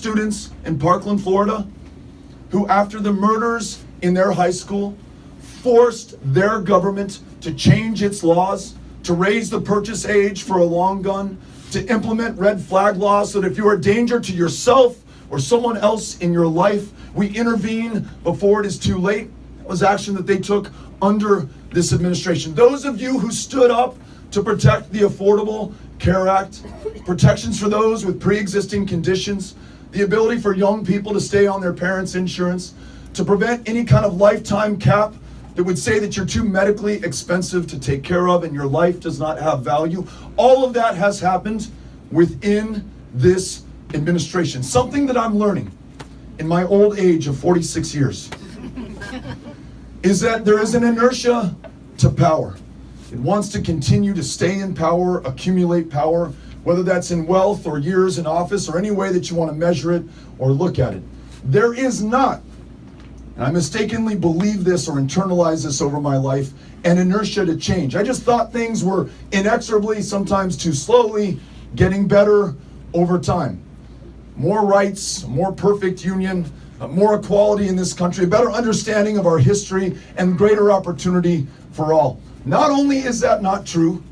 students in Parkland, Florida, who after the murders in their high school forced their government to change its laws, to raise the purchase age for a long gun, to implement red flag laws so that if you are a danger to yourself or someone else in your life, we intervene before it is too late. That was action that they took under this administration. Those of you who stood up to protect the Affordable Care Act, protections for those with pre-existing conditions, the ability for young people to stay on their parents' insurance, to prevent any kind of lifetime cap that would say that you're too medically expensive to take care of and your life does not have value. All of that has happened within this administration. Something that I'm learning in my old age of 46 years is that there is an inertia to power. It wants to continue to stay in power, accumulate power, whether that's in wealth or years in office or any way that you want to measure it or look at it. There is not, and I mistakenly believe this or internalize this over my life, an inertia to change. I just thought things were inexorably, sometimes too slowly, getting better over time. More rights, more perfect union, more equality in this country, a better understanding of our history, and greater opportunity for all. Not only is that not true,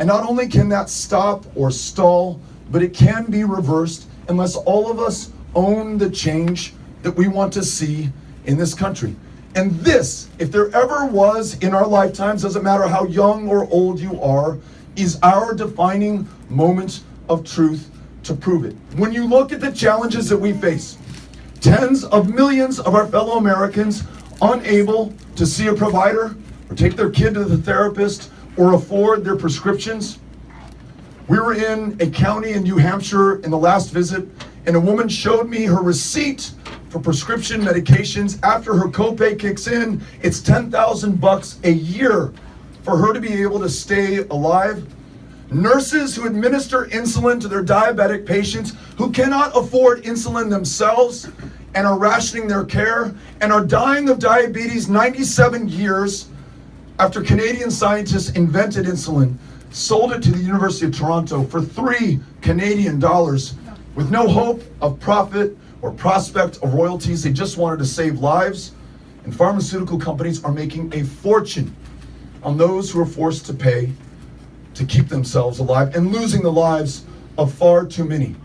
and not only can that stop or stall, but it can be reversed unless all of us own the change that we want to see in this country. And this, if there ever was in our lifetimes, doesn't matter how young or old you are, is our defining moment of truth to prove it. When you look at the challenges that we face, tens of millions of our fellow Americans unable to see a provider or take their kid to the therapist or afford their prescriptions. We were in a county in New Hampshire in the last visit, and a woman showed me her receipt for prescription medications. After her copay kicks in, it's $10,000 a year for her to be able to stay alive. Nurses who administer insulin to their diabetic patients who cannot afford insulin themselves and are rationing their care and are dying of diabetes 97 years after Canadian scientists invented insulin, sold it to the University of Toronto for $3 Canadian with no hope of profit or prospect of royalties. They just wanted to save lives. And pharmaceutical companies are making a fortune on those who are forced to pay to keep themselves alive and losing the lives of far too many.